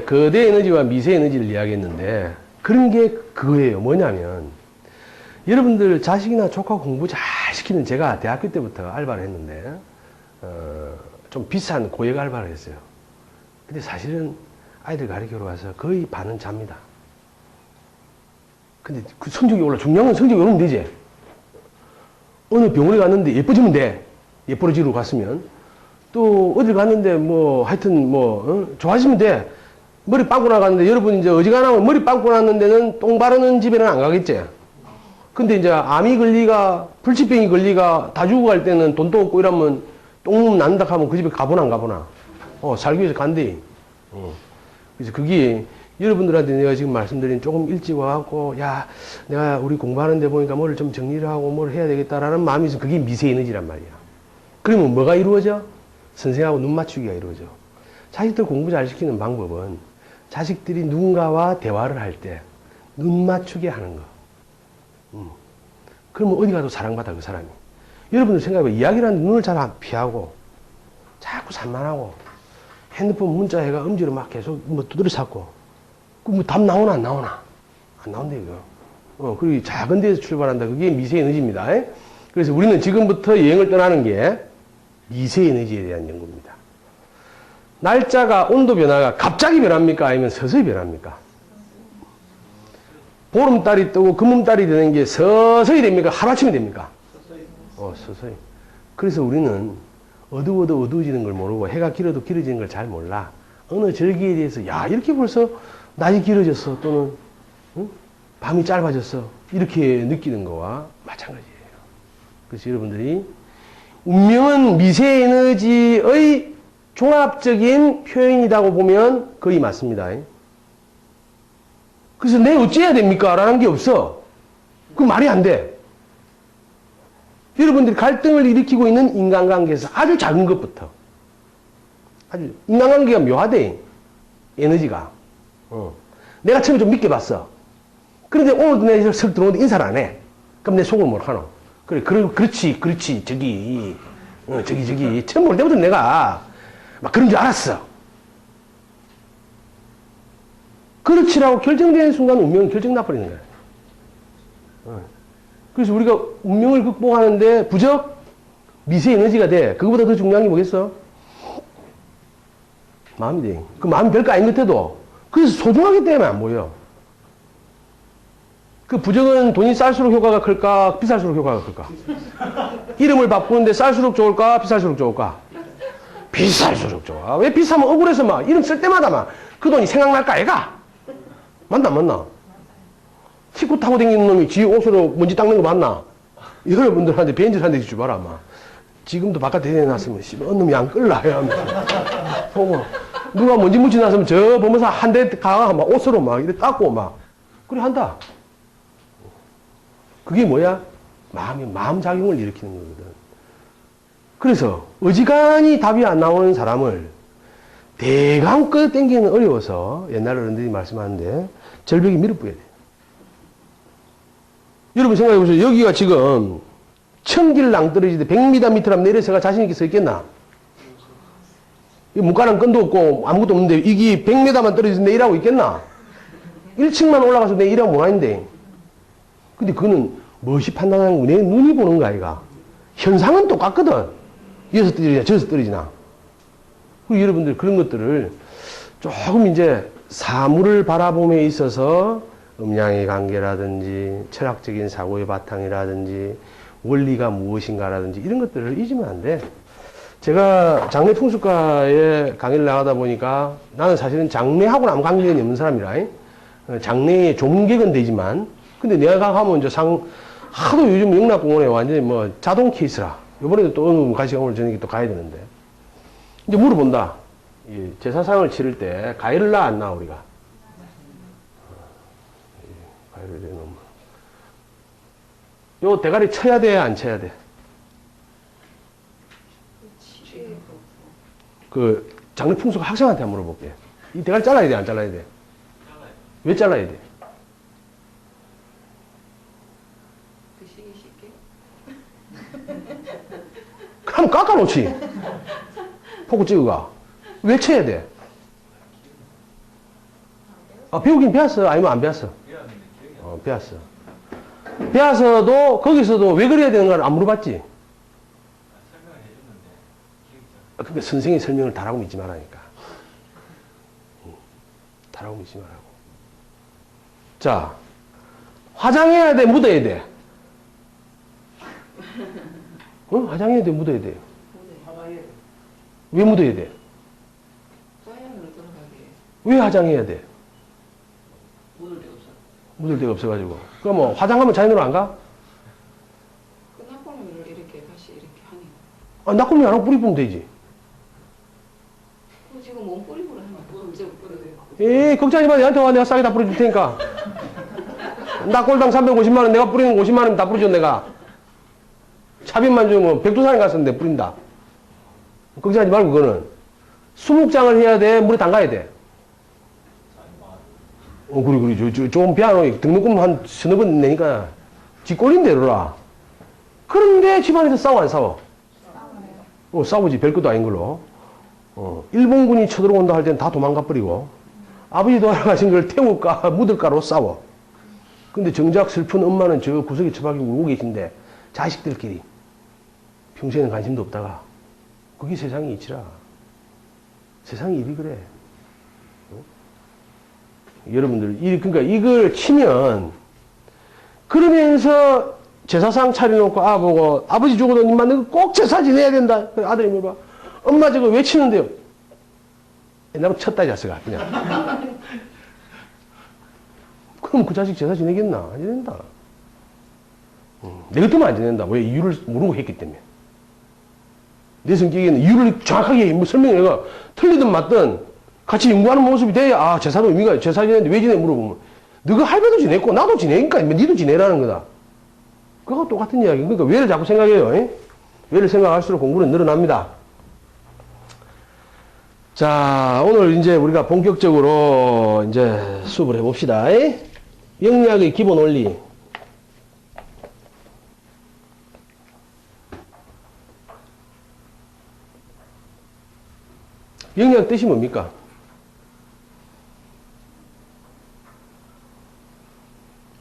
거대 에너지와 미세 에너지를 이야기했는데 그런 게 그거예요. 뭐냐면 여러분들 자식이나 조카 공부 잘 시키는 제가 대학교 때부터 알바를 했는데 좀 비싼 고액 알바를 했어요. 근데 사실은 아이들 가르치러 가서 거의 반은 잡니다. 근데 그 성적이 올라. 중요한 건 성적이 오르면 되지. 어느 병원에 갔는데 예뻐지면 돼. 예뻐지러 갔으면. 또 어딜 갔는데 뭐 하여튼 좋아지면 돼. 머리 빵꾸 나갔는데 여러분 이제 어지간하면 머리 빵꾸 났는 데는 똥 바르는 집에는 안 가겠지. 근데 이제 암이 걸리가 불치병이 걸리가 다 죽어갈 때는 돈도 없고 이러면 똥 난다 하면 그 집에 가보나 안 가보나. 살기 위해서 간대. 그래서 그게 여러분들한테 내가 지금 말씀드린 조금 일찍 와갖고 야 내가 우리 공부하는 데 보니까 뭐를 좀 정리를 하고 뭘 해야 되겠다라는 마음이 있어. 그게 미세 에너지란 말이야. 그러면 뭐가 이루어져? 선생하고 눈 맞추기가 이루어져. 자식들 공부 잘 시키는 방법은 자식들이 누군가와 대화를 할 때 눈 맞추게 하는 거. 그러면 어디 가도 사랑받아 그 사람이. 여러분들 생각해봐. 이야기를 하는데 눈을 잘 안 피하고 자꾸 산만하고 핸드폰 문자 해가 음지로 막 계속 두드려 찾고 뭐 답 나오나 안 나오나? 안 나온다 이거. 그리고 작은 데에서 출발한다. 그게 미세 에너지입니다. 그래서 우리는 지금부터 여행을 떠나는 게 미세 에너지에 대한 연구입니다. 날짜가 온도 변화가 갑자기 변합니까? 아니면 서서히 변합니까? 보름달이 뜨고 금음달이 되는 게 서서히 됩니까? 하루아침에 됩니까? 서서히. 그래서 우리는 어두워지는 걸 모르고 해가 길어도 길어지는 걸 잘 몰라. 어느 절기에 대해서 야 이렇게 벌써 낮이 길어졌어 또는 밤이 짧아졌어 이렇게 느끼는 거와 마찬가지예요. 그래서 여러분들이 운명은 미세 에너지의 종합적인 표현이라고 보면 거의 맞습니다. 그래서 내 어찌해야 됩니까? 라는 게 없어. 그 말이 안 돼. 여러분들이 갈등을 일으키고 있는 인간관계에서 아주 작은 것부터 아주 인간관계가 묘하대. 에너지가. 내가 처음에 좀 믿게 봤어. 그런데 오늘도 내가 석 들어오는데 인사를 안 해. 그럼 내 속을 뭘 하노? 그래, 그렇지, 저기. 처음 볼 때부터 내가 막 그런 줄 알았어. 그렇지라고 결정되는 순간 운명은 결정나버리는 거야. 그래서 우리가 운명을 극복하는데 부적 미세 에너지가 돼. 그거보다 더 중요한 게 뭐겠어? 마음이 돼. 그 마음이 별거 아닌 것 같아도 그래서 소중하기 때문에 안 보여. 그 부적은 돈이 쌀수록 효과가 클까? 비쌀수록 효과가 클까? 이름을 바꾸는데 쌀수록 좋을까? 비쌀수록 좋을까? 비쌀수록 좋아. 왜 비싸면 억울해서 막 이름 쓸 때마다 막 그 돈이 생각날까 애가? 맞나? 티쿠 타고 다니는 놈이 지 옷으로 먼지 닦는 거 맞나? 여러분들한테 벤질한테 주봐라 막. 지금도 바깥에 내놨으면 어느 놈이 안 끌라 보고 누가 먼지 묻혀놨으면 저 보면서 한 대 가가 막 옷으로 막 이렇게 닦고 막 그래 한다. 그게 뭐야? 마음작용을 일으키는 거거든. 그래서 어지간히 답이 안 나오는 사람을 대강 끌어당기는 어려워서 옛날 어른들이 말씀하는데 절벽이 밀어뿌려야 돼. 여러분 생각해 보세요. 여기가 지금 1000길 낭떠러지인데 100m 밑으로 내려서가 자신있게 서 있겠나? 문가랑 끈도 없고 아무것도 없는데 이게 100m만 떨어져서 내 일하고 있겠나? 1층만 올라가서 내 일하고 뭐하는데? 근데 그거는 무엇이 판단하는 거? 내 눈이 보는 거 아이가? 현상은 똑같거든. 여기서 떨어지나 저기서 떨어지나. 그리고 여러분들 그런 것들을 조금 이제 사물을 바라봄에 있어서 음양의 관계라든지 철학적인 사고의 바탕이라든지 원리가 무엇인가라든지 이런 것들을 잊으면 안 돼. 제가 장례 풍습가에 강의를 나가다 보니까 나는 사실은 장례하고는 아무 관계가 없는 사람이라. 장례의 종객은 되지만 근데 내가 가면 이제 하도 요즘 영락공원에 완전히 뭐 자동 케이스라. 이번에도 또 오늘 같이 오늘 저녁에 또 가야 되는데. 이제 물어본다. 제사상을 치를 때 가위를 놔 안 놔 우리가? 가위를 내놓으면. 요 대가리 쳐야 돼 안 쳐야 돼? 그 장례 풍속 학생한테 한번 물어볼게. 이 대가리 잘라야 돼 안 잘라야 돼? 왜 잘라야 돼? 드시기 쉽게? 그럼 깎아놓지. 포크 찍어가. 왜 쳐야 돼? 배우긴 배웠어? 아니면 안 배웠어? 배웠어. 배워서도, 거기서도 왜 그래야 되는가를 안 물어봤지? 그러니까 선생의 설명을 다라고 믿지 말라니까. 다라고 믿지 말라고. 자, 화장해야 돼, 묻어야 돼? 화장해야 돼, 묻어야 돼? 왜 묻어야 돼? 사양으로 들어가게. 왜 화장해야 돼? 묻을 데가 없어. 묻을 데가 없어가지고. 그럼 뭐, 화장하면 자연으로 안 가? 그 낙골물을 이렇게 다시 이렇게 하니. 낙골면 안 하고 뿌리 뿌면 되지. 지금 몸 뿌리부로 하면 언제 뿌려도 에이, 걱정하지 마. 내한테 와. 내가 싸게 다 뿌려줄 테니까. 낙골당 350만원, 내가 뿌리는 50만원 다 뿌려줘, 내가. 차비만 주면 백두산에 갔었는데 뿌린다. 걱정하지 말고, 그거는. 수목장을 해야 돼? 물에 담가야 돼? 그래. 좀 피아노 등록금 한 서너 번 내니까 지 꼴린 대로라. 그런데 집안에서 싸워, 안 싸워? 싸우지. 별것도 아닌 걸로. 일본군이 쳐들어온다 할 땐 다 도망가 버리고, 아버지 돌아가신 걸 태울까, 묻을까로 싸워. 근데 정작 슬픈 엄마는 저 구석에 처박이 울고 계신데, 자식들끼리 평소에는 관심도 없다가, 그게 세상의 이치라. 세상이 일이 그래. 여러분들, 그러니까 이걸 치면, 그러면서 제사상 차려놓고 보고, 아버지 죽어도 니만 너 꼭 제사 지내야 된다. 아들이 물어봐. 엄마 저거 왜 치는데요? 옛날부터 쳤다, 이 자식아, 그냥. 그럼 그 자식 제사 지내겠나? 안 지낸다. 내 같으면 안 지낸다. 왜? 이유를 모르고 했기 때문에. 내 성격에는 이유를 정확하게 설명해가 틀리든 맞든 같이 연구하는 모습이 돼야, 제사도 의미가, 제사 지내는데 왜 지내? 물어보면. 너가 할배도 지냈고, 나도 지내니까, 니도 지내라는 거다. 그거가 똑같은 이야기. 그러니까 왜를 자꾸 생각해요. 에? 왜를 생각할수록 공부는 늘어납니다. 자, 오늘 이제 우리가 본격적으로 이제 수업을 해봅시다. 영리학의 기본 원리. 영리학 뜻이 뭡니까?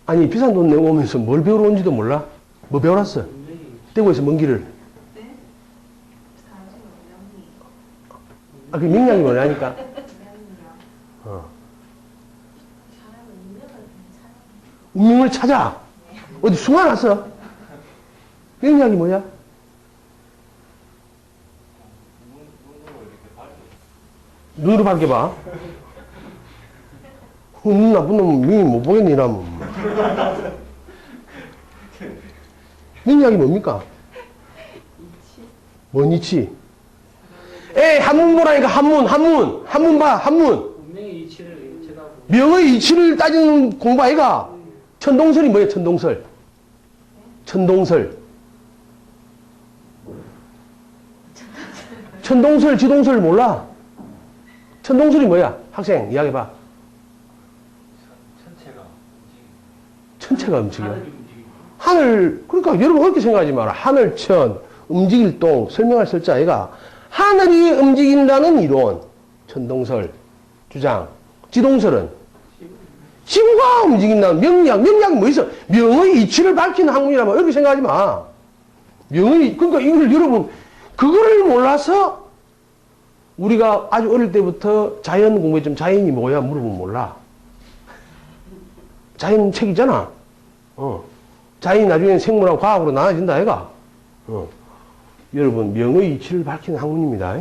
아니, 비싼 돈 내고 오면서 뭘 배우러 온지도 몰라? 뭐 배워놨어? 대구에서 먼 길을. 그 명량이 뭐냐니까? 운명을 찾아. 어디 숨어놨어? 명량이 뭐야? 눈으로 밝혀봐. 눈 나쁜 놈은 명이 못 보겠니, 이러면. 명량이 뭡니까? 뭔 이치? 한문 보라니까, 한문 봐, 한문. 운명의 이치를 제가 명의 이치를 따지는 공부 아이가? 천동설이 뭐예요, 천동설? 천동설, 지동설 몰라? 천동설이 뭐야? 학생, 이야기해봐. 천체가 움직여. 하늘, 그러니까 여러분 그렇게 생각하지 마라. 하늘천, 움직일 동, 설명할 설자 아이가? 하늘이 움직인다는 이론, 천동설, 주장. 지동설은 지구가 움직인다는 명량이 뭐 있어? 명의 이치를 밝히는 학문이라면 이렇게 생각하지 마. 그러니까 이걸 여러분, 그거를 몰라서 우리가 아주 어릴 때부터 자연 공부했지만 자연이 뭐야? 물어보면 몰라. 자연 책이잖아. 자연이 나중에 생물하고 과학으로 나눠진다, 아이가? 여러분, 명의 이치를 밝히는 학문입니다.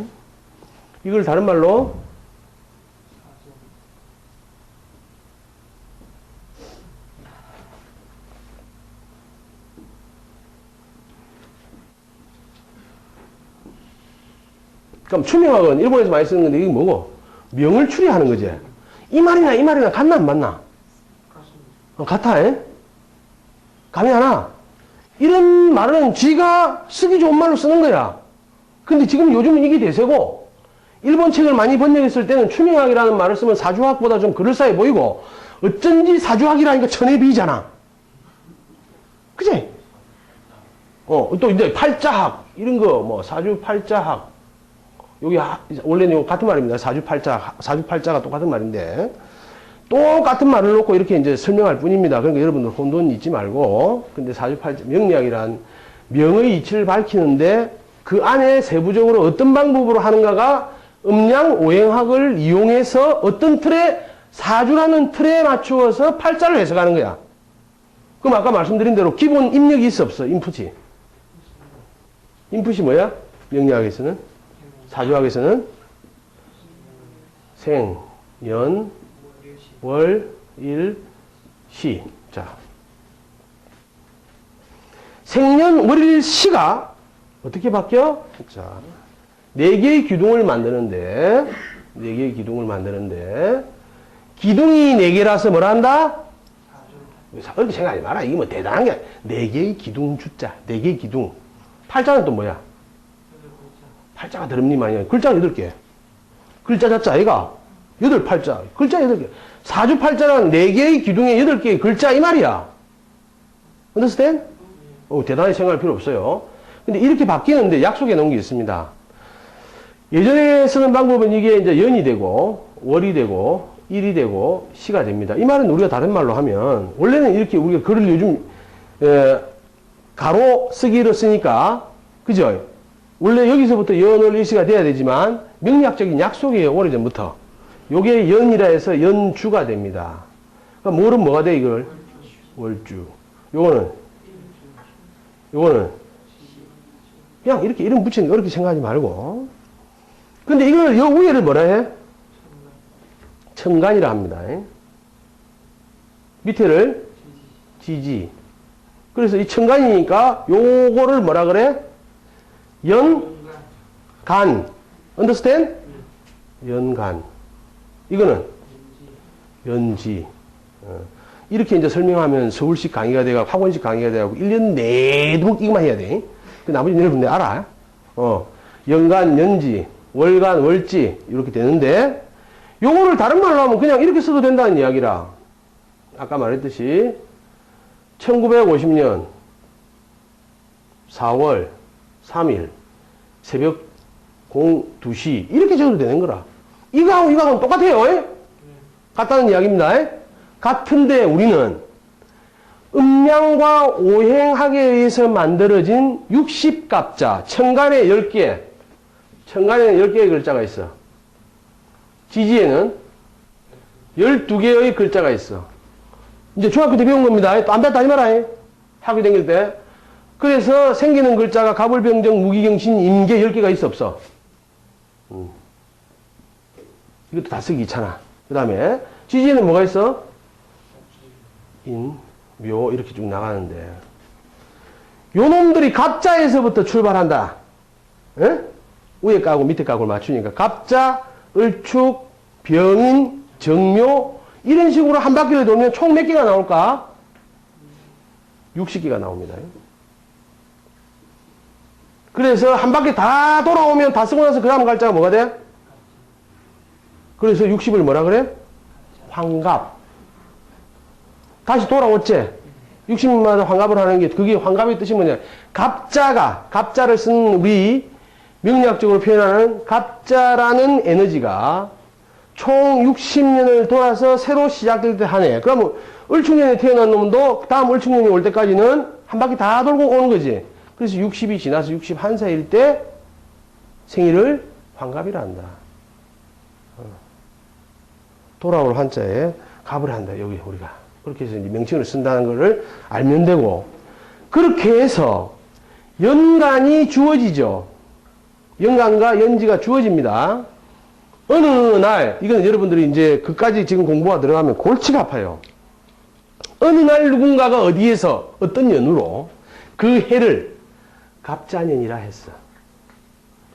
이걸 다른 말로 그럼 추명학은 일본에서 많이 쓰는 건데 이게 뭐고? 명을 추리하는 거지. 이 말이나 같나 안 맞나? 같아. 감이 안 와. 이런 말은 지가 쓰기 좋은 말로 쓰는 거야. 근데 지금 요즘은 이게 대세고, 일본 책을 많이 번역했을 때는 추명학이라는 말을 쓰면 사주학보다 좀 그럴싸해 보이고, 어쩐지 사주학이라니까 천에 비이잖아. 그치? 또 이제 팔자학, 이런 거, 뭐, 사주 팔자학. 여기, 원래는 같은 말입니다. 사주 팔자가 똑같은 말인데. 똑같은 말을 놓고 이렇게 이제 설명할 뿐입니다. 그러니까 여러분들 혼돈 잊지 말고. 근데 사주팔자, 명리학이란 명의 이치를 밝히는데 그 안에 세부적으로 어떤 방법으로 하는가가 음양 오행학을 이용해서 어떤 틀에, 사주라는 틀에 맞추어서 팔자를 해석하는 거야. 그럼 아까 말씀드린 대로 기본 입력이 있어 없어? 인풋이. 인풋이 뭐야? 명리학에서는? 사주학에서는? 생, 연, 월, 일, 시. 자. 생년, 월, 일, 시가 어떻게 바뀌어? 자. 네 개의 기둥을 만드는데, 기둥이 네 개라서 뭐라 한다? 어렵게 생각하지 마라. 이게 뭐 대단한 게, 네 개의 기둥 주자. 네 개의 기둥. 팔자는 또 뭐야? 팔자가 더럽니만이야. 글자 8개. 글자 자자, 아이가? 8팔자. 글자 8개. 사주 팔자는 4개의 기둥에 8개의 글자, 이 말이야. understand? 대단히 생각할 필요 없어요. 근데 이렇게 바뀌는데 약속해 놓은 게 있습니다. 예전에 쓰는 방법은 이게 이제 연이 되고, 월이 되고, 일이 되고, 시가 됩니다. 이 말은 우리가 다른 말로 하면, 원래는 이렇게 우리가 글을 요즘, 가로 쓰기로 쓰니까, 그죠? 원래 여기서부터 연, 월, 일, 시가 돼야 되지만, 명리학적인 약속이에요, 오래전부터. 요게 연이라 해서 연주가 됩니다. 그러니까 월은 뭐가 돼, 이걸? 월주. 요거는 그냥 이렇게 이름 붙이는 거 어렵게 생각하지 말고. 근데 이걸 요 위에를 뭐라 해? 천간이라 합니다. 밑에를 지지. 그래서 이 천간이니까 요거를 뭐라 그래? 연간. understand? 연간. 이거는 연지. 이렇게 이제 설명하면 서울식 강의가 돼가 학원식 강의가 돼가고 1년 내도록 이것만 해야 돼. 그 나머지 여러분들 알아. 연간, 연지, 월간, 월지 이렇게 되는데 요거를 다른 말로 하면 그냥 이렇게 써도 된다는 이야기라. 아까 말했듯이 1950년 4월 3일 새벽 02시 이렇게 적어도 되는 거라. 이거하고 똑같아요. 같다는 이야기입니다. 같은데 우리는 음양과 오행학에 의해서 만들어진 60갑자, 천간에 10개, 천간에는 10개의 글자가 있어. 지지에는 12개의 글자가 있어. 이제 중학교 때 배운 겁니다. 안 배웠다 이 말아. 학교 다닐 때. 그래서 생기는 글자가 가불병정, 무기경신, 임계 10개가 있어 없어? 이것도 다 쓰기 귀찮아. 그 다음에 지지에는 뭐가 있어? 인, 묘 이렇게 쭉 나가는데 요 놈들이 갑자에서부터 출발한다. 에? 위에 까고 밑에 까고를 맞추니까 갑자, 을축, 병인, 정묘 이런 식으로 한 바퀴를 돌면 총 몇 개가 나올까? 60개가 나옵니다. 그래서 한 바퀴 다 돌아오면 다 쓰고 나서 그 다음 갈자가 뭐가 돼? 그래서 60을 뭐라 그래? 환갑. 다시 돌아왔지? 60년마다 환갑을 하는 게, 그게 환갑의 뜻이 뭐냐? 갑자를 쓴 우리 명리학적으로 표현하는 갑자라는 에너지가 총 60년을 돌아서 새로 시작될 때 하네. 그러면 을축년에 태어난 놈도 다음 을축년이 올 때까지는 한 바퀴 다 돌고 오는 거지. 그래서 60이 지나서 61세일 때 생일을 환갑이라 한다. 돌아올 한자에 갑을 한다. 여기 우리가. 그렇게 해서 이제 명칭을 쓴다는 것을 알면 되고, 그렇게 해서 연간이 주어지죠. 연간과 연지가 주어집니다. 어느 날, 이건 여러분들이 이제 그까지 지금 공부가 들어가면 골치가 아파요. 어느 날 누군가가 어디에서 어떤 연으로 그 해를 갑자년이라 했어.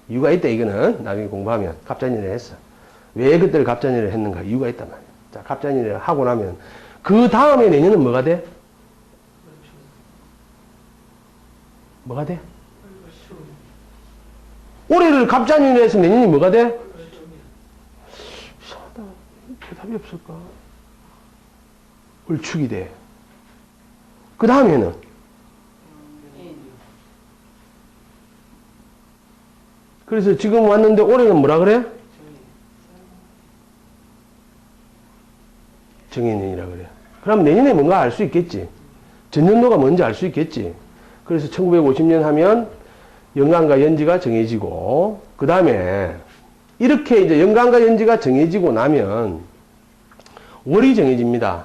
이유가 있다, 이거는. 나중에 공부하면 갑자년이라 했어. 왜 그때를 갑자년이라 했는가? 이유가 있단 말이야. 자, 갑자년이라 하고 나면 그 다음에 내년은 뭐가 돼? 뭐가 돼? 올해를 갑자년이라 해서 내년이 뭐가 돼? 이상하다. 대답이 없을까? 을축이 돼. 그 다음에는 그래서 지금 왔는데 올해는 뭐라 그래? 정해년이라 그래요. 그럼 내년에 뭔가 알 수 있겠지. 전년도가 뭔지 알 수 있겠지. 그래서 1950년 하면 연간과 연지가 정해지고, 그 다음에 이렇게 이제 연간과 연지가 정해지고 나면 월이 정해집니다.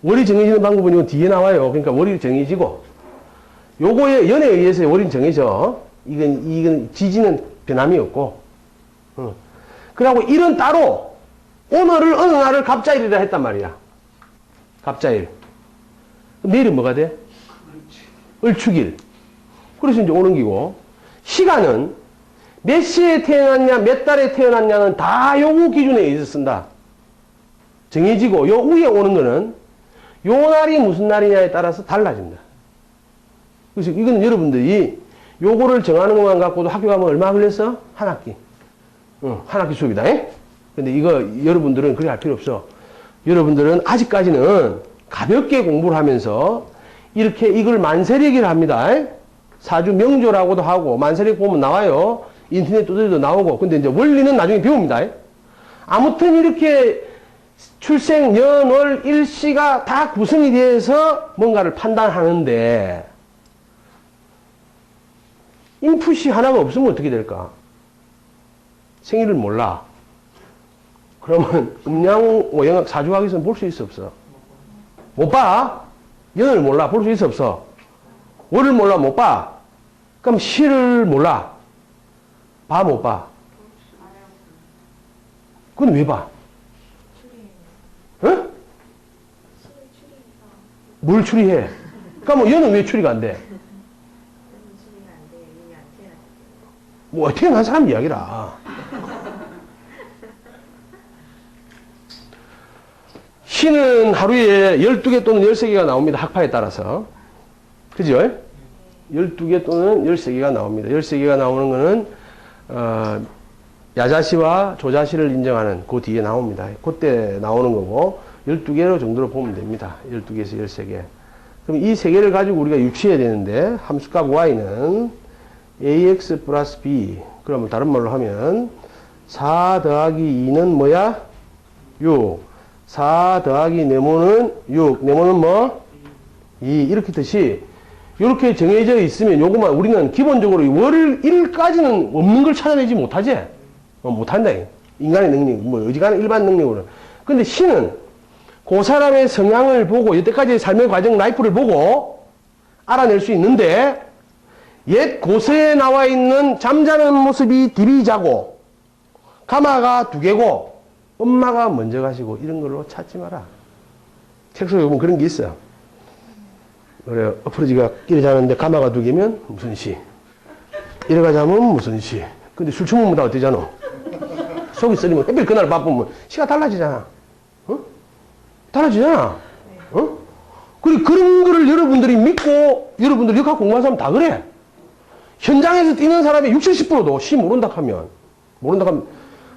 월이 정해지는 방법은 이 뒤에 나와요. 그러니까 월이 정해지고, 요거에 연에 의해서 월이 정해져. 이건 지지는 변함이 없고, 그리고 일은 따로 오늘을 어느 날을 갑자일이라 했단 말이야. 갑자일. 내일은 뭐가 돼? 을축일. 그래서 이제 오는 기고, 시간은 몇 시에 태어났냐, 몇 달에 태어났냐는 다 요거 기준에 의해서 쓴다. 정해지고, 요 위에 오는 거는 요 날이 무슨 날이냐에 따라서 달라진다. 그래서 이거는 여러분들이 요거를 정하는 것만 갖고도 학교 가면 얼마 걸렸어? 한 학기. 한 학기 수업이다. 근데 이거 여러분들은 그래 할 필요 없어. 여러분들은 아직까지는 가볍게 공부를 하면서 이렇게 이걸 만세력이라 합니다. 사주 명조라고도 하고, 만세력 보면 나와요. 인터넷 두드려도 나오고. 근데 이제 원리는 나중에 배웁니다. 아무튼 이렇게 출생, 년, 월, 일시가 다 구성이 돼서 뭔가를 판단하는데, 인풋이 하나가 없으면 어떻게 될까? 생일을 몰라. 그러면 음양, 오영학, 사주학에서는 볼 수 있어, 없어? 못 봐? 연을 몰라. 볼 수 있어, 없어? 월을 몰라, 못 봐? 그럼 시를 몰라. 봐, 못 봐? 그건 왜 봐? 어? 뭘 추리해? 그러니까 뭐 연은 왜 추리가 안 돼? 뭐 태어난 사람 이야기라. 시는 하루에 12개 또는 13개가 나옵니다. 학파에 따라서. 그죠? 12개 또는 13개가 나옵니다. 13개가 나오는 거는 야자시와 조자시를 인정하는 그 뒤에 나옵니다. 그때 나오는 거고 12개 정도로 보면 됩니다. 12개에서 13개. 그럼 이 3개를 가지고 우리가 유추해야 되는데 함수값 y는 ax 플러스 b. 그러면 다른 말로 하면 4 더하기 2는 뭐야? 6. 4 더하기 네모는 6. 네모는 뭐? 2. 이렇게 뜻이 이렇게 정해져 있으면 요거만 우리는 기본적으로 월 1까지는 없는 걸 찾아내지 못하지? 못한다. 인간의 능력, 뭐 어지간한 일반 능력으로. 근데 시는 그 사람의 성향을 보고 여태까지의 삶의 과정 라이프를 보고 알아낼 수 있는데 옛 고서에 나와 있는 잠자는 모습이 디비자고 가마가 2개고 엄마가 먼저 가시고 이런 걸로 찾지 마라. 책 속에 보면 그런 게 있어요. 그래, 엎어지가 끼리 자는데 가마가 2개면 무슨 시? 이래가 자면 무슨 시? 근데 술 처먹으면 다 어떠잖아? 속이 쓰리면 하필 그날 바쁘면 시가 달라지잖아. 어? 달라지잖아. 어? 그리고 그런 거를 여러분들이 믿고 여러분들이 역학 공부한 사람 다 그래. 현장에서 뛰는 사람의 60, 70%도 시 모른다 하면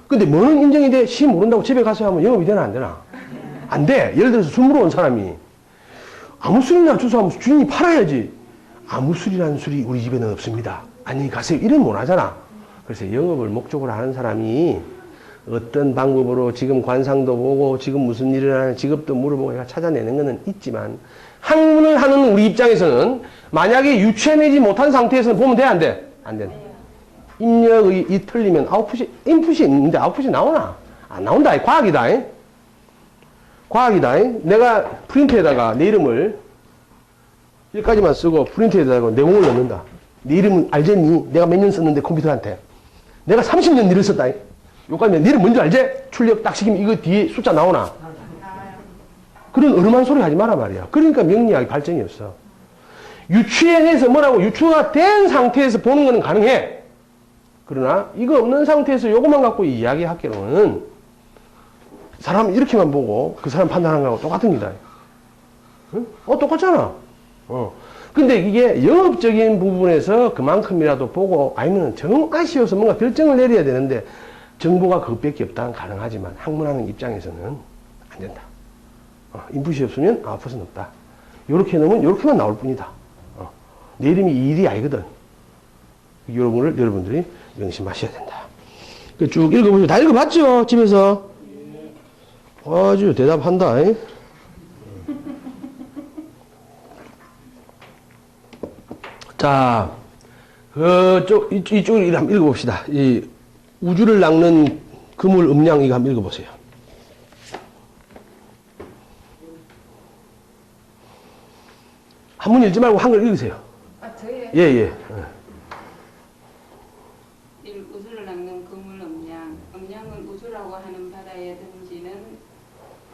근데 뭐는 인정이 돼? 시 모른다고 집에 가서 하면 영업이 되나 안 되나? 안 돼. 예를 들어서 술 물어온 사람이 아무 술이나 주소하면 주인이 팔아야지. 아무 술이라는 술이 우리 집에는 없습니다. 안녕히 가세요. 이런 못 하잖아. 그래서 영업을 목적으로 하는 사람이 어떤 방법으로 지금 관상도 보고 지금 무슨 일을 하는 직업도 물어보고 내가 찾아내는 것은 있지만 학문을 하는 우리 입장에서는 만약에 유추해내지 못한 상태에서는 보면 돼? 안 돼? 안 돼. 입력이 이 틀리면 아웃풋이, 인풋이 있는데 아웃풋이 나오나? 안 나온다. 과학이다. 과학이다. 내가 프린트에다가 내 이름을 여기까지만 쓰고 프린트에다가 내공을 넣는다. 네 이름은 알겠니? 내가 몇 년 썼는데 컴퓨터한테. 내가 30년 일을 썼다. 요까지 네 이름 뭔지 알지? 출력 딱 시키면 이거 뒤에 숫자 나오나? 그런 어름한 소리 하지 마라 말이야. 그러니까 명리학이 발전이 없어. 유추해내서 뭐라고 유추가 된 상태에서 보는 거는 가능해. 그러나 이거 없는 상태에서 요것만 갖고 이야기하기로는 사람 이렇게만 보고 그 사람 판단하는 거하고 똑같은 기다. 응? 똑같잖아. 근데 이게 영업적인 부분에서 그만큼이라도 보고 아니면 정 아쉬워서 뭔가 결정을 내려야 되는데 정보가 그것밖에 없다면 가능하지만 학문하는 입장에서는 안 된다. 인풋이 없으면 아웃풋은 없다. 요렇게 넣으면 요렇게만 나올 뿐이다. 내 이름이 이 일이 아니거든. 여러분들이 명심하셔야 된다. 쭉 읽어보시죠. 다 읽어봤죠? 집에서? 아주 대답한다. 잉? 자, 이쪽을 한번 읽어봅시다. 이 우주를 낚는 그물 음량 이거 한번 읽어보세요. 한문 읽지 말고 한글 읽으세요. 아, 저예요? 예, 예. 우주를 낚는 그물 음량. 음량은 우주라고 하는 바다에 던지는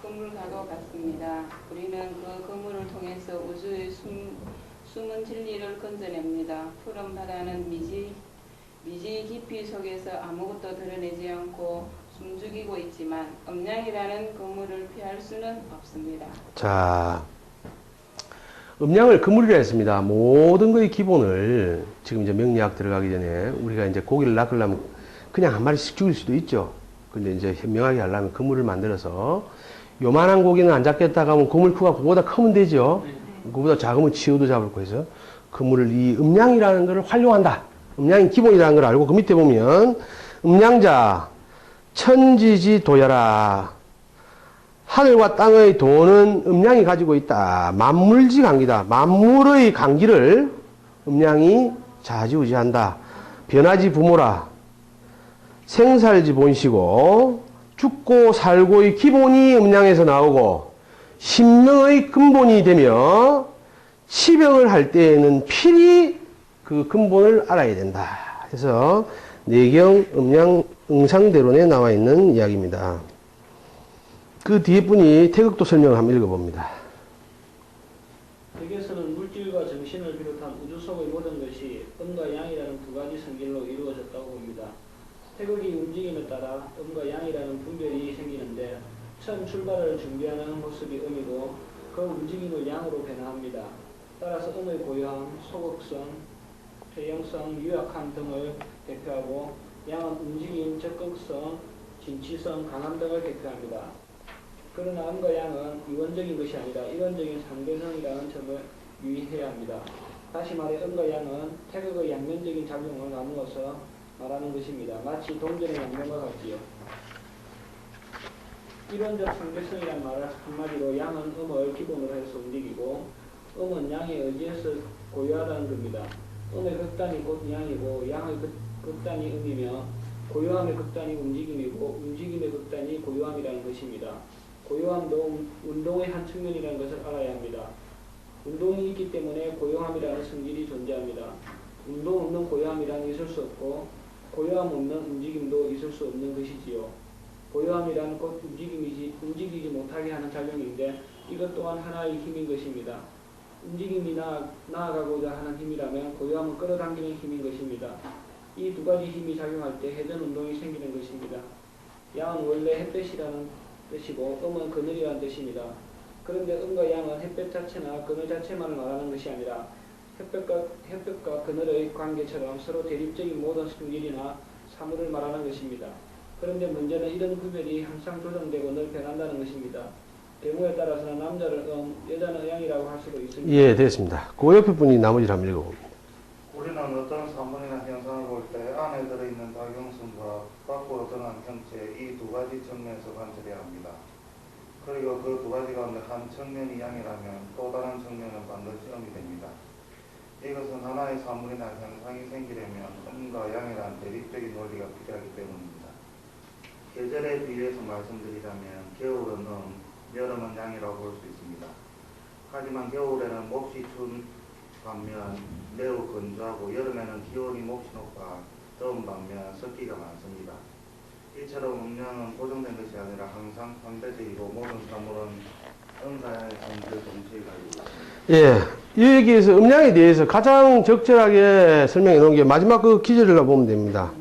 그물과도 같습니다. 우리는 그 그물을 통해서 우주의 숨은 진리를 건져냅니다. 푸른 바다는 미지 깊이 속에서 아무것도 드러내지 않고 숨죽이고 있지만 음량이라는 그물을 피할 수는 없습니다. 자, 음량을 그물이라 했습니다. 모든 것의 기본을 지금 이제 명리학 들어가기 전에 우리가 이제 고기를 낚으려면 그냥 한 마리씩 죽일 수도 있죠. 근데 이제 현명하게 하려면 그물을 만들어서 요만한 고기는 안 잡겠다 하면 그물 크가 그거보다 크면 되죠. 그거보다 작으면 치어도 잡을 거 해서 그물을 이 음량이라는 것을 활용한다. 음량이 기본이라는 걸 알고 그 밑에 보면 음량자 천지지 도야라. 하늘과 땅의 도는 음량이 가지고 있다. 만물지 강기다. 만물의 강기를 음량이 좌지우지한다. 변하지 부모라. 생살지 본시고 죽고 살고의 기본이 음량에서 나오고 신명의 근본이 되며 치병을 할 때에는 필히 그 근본을 알아야 된다. 그래서 내경 음량 응상대론에 나와 있는 이야기입니다. 그 뒤에 분이 태극도 설명을 한번 읽어봅니다. 여기에서는 물질과 정신을 비롯한 우주 속의 모든 것이 음과 양이라는 두 가지 성질로 이루어졌다고 봅니다. 태극이 움직임에 따라 음과 양이라는 분별이 생기는데 처음 출발을 준비하는 모습이 음이고 그 움직임을 양으로 변화합니다. 따라서 음의 고요함, 소극성, 퇴행성, 유약함 등을 대표하고 양은 움직임, 적극성, 진취성, 강함 등을 대표합니다. 그러나 음과 양은 이원적인 것이 아니라 이원적인 상대성이라는 점을 유의해야 합니다. 다시 말해 음과 양은 태극의 양면적인 작용을 나누어서 말하는 것입니다. 마치 동전의 양면과 같지요. 이론적 상대성이란 말을 한마디로 양은 음을 기본으로 해서 움직이고 음은 양에 의지해서 고요하다는 겁니다. 음의 극단이 곧 양이고 양의 극단이 음이며 고요함의 극단이 움직임이고 움직임의 극단이 고요함이라는 것입니다. 고요함도 운동의 한 측면이라는 것을 알아야 합니다. 운동이 있기 때문에 고요함이라는 성질이 존재합니다. 운동 없는 고요함이란 있을 수 없고 고요함 없는 움직임도 있을 수 없는 것이지요. 고요함이란 곧 움직이지 못하게 하는 작용인데 이것 또한 하나의 힘인 것입니다. 움직임이 나아가고자 하는 힘이라면 고요함은 끌어당기는 힘인 것입니다. 이 두 가지 힘이 작용할 때 회전 운동이 생기는 것입니다. 양은 원래 햇볕이라는 뜻이고 음은 그늘이라는 뜻입니다. 그런데 음과 양은 햇볕 자체나 그늘 자체만을 말하는 것이 아니라 햇볕과 그늘의 관계처럼 서로 대립적인 모든 성질이나 사물을 말하는 것입니다. 그런데 문제는 이런 구별이 항상 조정되고 늘 변한다는 것입니다. 경우에 따라서는 남자를 여자는 양이라고 할 수도 있습니다. 예, 됐습니다. 그 옆에 분이 나머지를 한번 읽어봅니다. 우리는 어떤 사물이나 현상을 볼 때 안에 들어있는 작용성과 밖으로 드러난 형체 이 두 가지 측면에서 관찰해야 합니다. 그리고 그 두 가지 가운데 한 측면이 양이라면 또 다른 측면은 반드시 음이 됩니다. 이것은 하나의 사물이나 현상이 생기려면 음과 양이라는 대립적인 논리가 필요하기 때문입니다. 계절에 비례해서 말씀드리자면 겨울은 여름은 양이라고 볼 수 있습니다. 하지만 겨울에는 몹시 추운 반면 매우 건조하고 여름에는 기온이 몹시 높아 더운 반면 습기가 많습니다. 이처럼 음량은 고정된 것이 아니라 항상 상대적이고 모든 사물은 음과 양의 성질을 동시에 가지고 있습니다. 예, 이 얘기에서 음량에 대해서 가장 적절하게 설명해 놓은 게 마지막 그 기절을 보면 됩니다.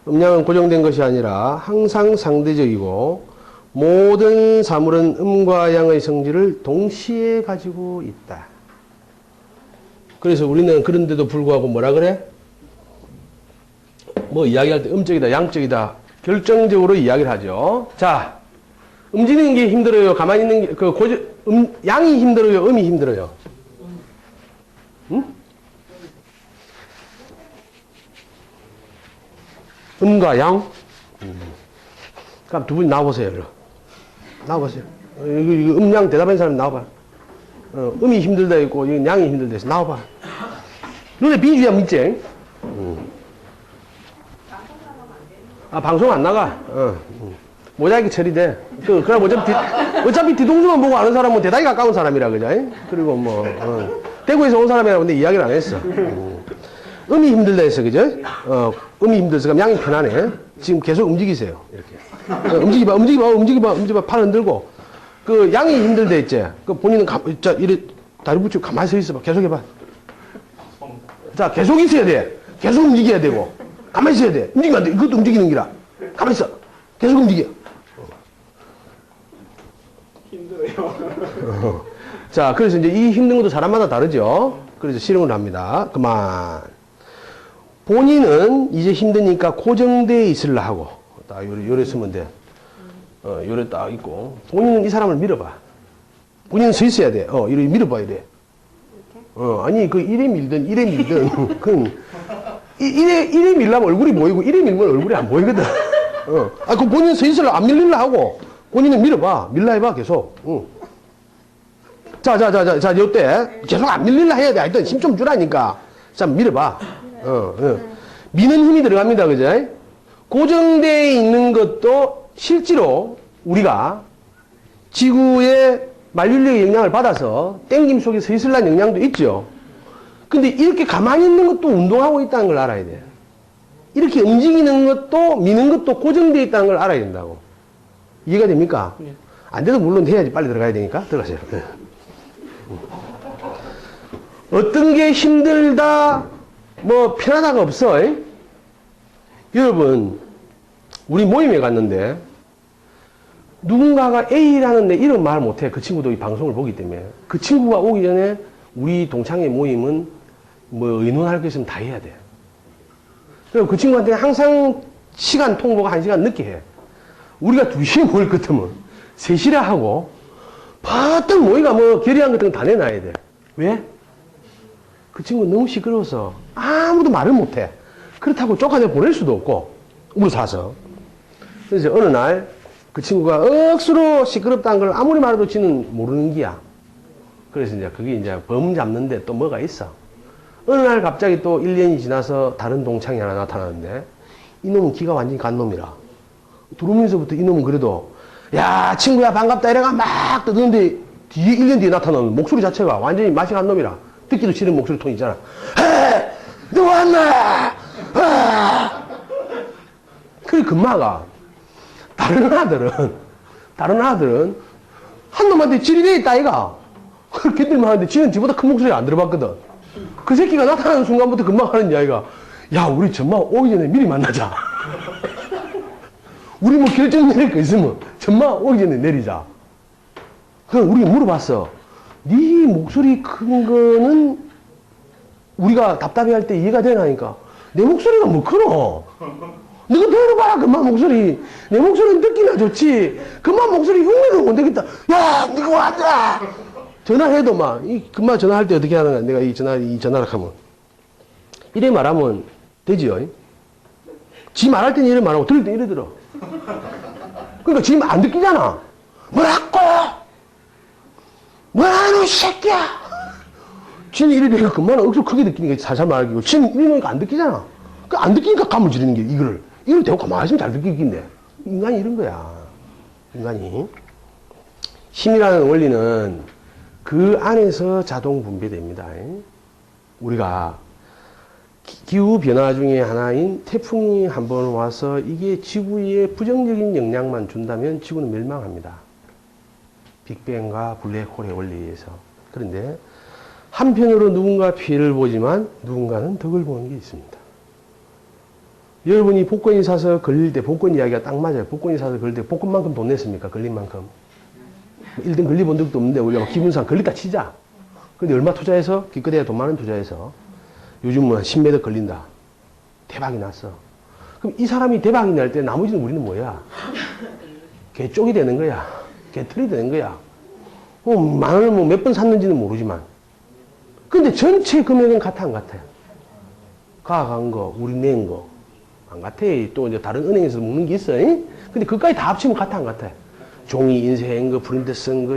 음량은 고정된 것이 아니라 항상 상대적이고 모든 사물은 음과 양의 성질을 동시에 가지고 있다. 그래서 우리는 그런데도 불구하고 뭐라 그래? 뭐 이야기할 때 음적이다, 양적이다 결정적으로 이야기를 하죠. 자, 움직이는 게 힘들어요? 가만히 있는 게, 양이 힘들어요? 음이 힘들어요? 응? 음과 양? 그럼 두 분이 나와보세요. 나와보세요. 이거 음양 대답한 사람 나와봐. 음이 힘들다 있고, 이건 양이 힘들다 해서 나와봐. 눈에 비주야 믿지? 아, 방송 안 나가? 모자이크 처리돼. 그럼 어차피 뒤통수만 보고 아는 사람은 대단히 가까운 사람이라, 그죠? 그리고 뭐, 대구에서 온 사람이라고 근데 이야기를 안 했어. 음이 힘들다 해서, 그죠? 음이 힘들어서 그럼 양이 편하네. 지금 계속 움직이세요. 이렇게. 움직여봐. 팔 흔들고. 그 양이 힘들다 했지? 그 본인은 이래 다리 붙이고 가만히 서 있어봐. 계속 해봐. 자, 계속 있어야 돼. 계속 움직여야 되고. 가만히 있어야 돼. 움직이면 안 돼. 이것도 움직이는 기라. 가만히 있어. 계속 움직여. 힘들어요. 자, 그래서 이제 이 힘든 것도 사람마다 다르죠. 그래서 실행을 합니다. 그만. 본인은 이제 힘드니까 고정되어 있으려 하고. 딱 요래 쓰면 돼. 요래 딱 있고. 본인은 이 사람을 밀어봐. 본인은 서 있어야 돼. 이래 밀어봐, 이래. 아니, 이래 밀든. 이래 밀려면 얼굴이 보이고, 이래 밀면 얼굴이 안 보이거든. 그 본인은 서 있으려 안 밀리려 하고. 본인은 밀어봐. 밀라 해봐, 계속. 자, 요때. 계속 안 밀리려 해야 돼. 하여튼 힘 좀 주라니까. 자, 밀어봐. 미는 힘이 들어갑니다. 그죠? 고정되어 있는 것도 실제로 우리가 지구의 만륜력의 영향을 받아서 땡김 속에 서 있으려는 영향도 있죠. 근데 이렇게 가만히 있는 것도 운동하고 있다는 걸 알아야 돼. 이렇게 움직이는 것도 미는 것도 고정되어 있다는 걸 알아야 된다고. 이해가 됩니까? 네. 안 돼도 물론 해야지. 빨리 들어가야 되니까. 들어가세요. 어떤 게 힘들다, 뭐 편하다가 없어. 여러분, 우리 모임에 갔는데 누군가가 A라는 내 이름 말 못해. 그 친구도 이 방송을 보기 때문에. 그 친구가 오기 전에 우리 동창회 모임은 뭐 의논할 게 있으면 다 해야 돼. 그리고 그 친구한테 항상 시간 통보가 1시간 늦게 해. 우리가 2시에 모일 것 같으면 3시라 하고 바짝 모이가 뭐 결의안 같은 거 다 내놔야 돼. 왜? 그 친구 너무 시끄러워서 아무도 말을 못해. 그렇다고 쫓아내 보낼 수도 없고 우사서. 그래서 어느 날 그 친구가 억수로 시끄럽다는 걸 아무리 말해도 지는 모르는 기야. 그래서 이제 그게 이제 범 잡는데 또 뭐가 있어. 어느 날 갑자기 또 1년이 지나서 다른 동창이 하나 나타나는데 이놈은 기가 완전히 간 놈이라. 들어오면서부터 이놈은 그래도 야 친구야 반갑다 이래가 막 떠드는데 뒤에 1년 뒤에 나타나는 목소리 자체가 완전히 맛이 간 놈이라. 듣기도 싫은 목소리 톤 있잖아. 헤! 너 왔나? 그래 금마가 다른 아들은 한 놈한테 지리돼 있다 아이가. 걔들만 하는데 지는 지보다 큰 목소리 안 들어봤거든. 그 새끼가 나타나는 순간부터 금방 하는 이야기가 야 우리 전마 오기 전에 미리 만나자. 우리 뭐 결정 내릴 거 있으면 전마 오기 전에 내리자. 그럼 우리가 물어봤어. 네 목소리 큰 거는 우리가 답답해할 때 이해가 되나니까 내 목소리가 뭐 크노? 너가 들어봐라 그만 목소리. 내 목소리는 듣기나 좋지. 그만 목소리 흉내는 못 되겠다. 야 니가 왔다. 전화해도 막 그만 전화할 때 어떻게 하는 거야? 내가 이 전화를 하면 이래 말하면 되지요. 지 말할 때는 이래 말하고 들을 때 이래 들어. 그러니까 지금 안 듣기잖아. 뭐라고? 뭐라노 이 새끼야. 지는 이래 되니까 그만 억수로 크게 듣기니까 살살 말하기고 지는 이러니까 안 듣기잖아. 그 안 듣기니까 감을 지르는 게 이거를 대고 가만히 있으면 잘 듣기긴데 인간이 이런 거야. 인간이 힘이라는 원리는 그 안에서 자동 분배됩니다. 우리가 기후 변화 중에 하나인 태풍이 한번 와서 이게 지구에 부정적인 영향만 준다면 지구는 멸망합니다. 빅뱅과 블랙홀의 원리에 의해서. 그런데 한편으로 누군가 피해를 보지만 누군가는 덕을 보는 게 있습니다. 여러분이 복권이 사서 걸릴 때 복권 이야기가 딱 맞아요. 복권이 사서 걸릴 때 복권만큼 돈 냈습니까? 걸린 만큼. 1등 걸려본 적도 없는데 우리가 기분상 걸리다 치자. 근데 얼마 투자해서? 기껏해야 돈 많은 투자해서 요즘은 10매덕 걸린다. 대박이 났어. 그럼 이 사람이 대박이 날 때 나머지는 우리는 뭐야? 개쪽이 되는 거야. 개털이 되는 거야. 만 원을 뭐 몇 번 샀는지는 모르지만. 근데 전체 금액은 같아 안 같아요? 가간 거, 우리 낸 거. 안 같아. 또 이제 다른 은행에서 먹는 게 있어. 근데 그까지 다 합치면 같아 안 같아? 종이 인쇄한 거, 프린트 쓴 거,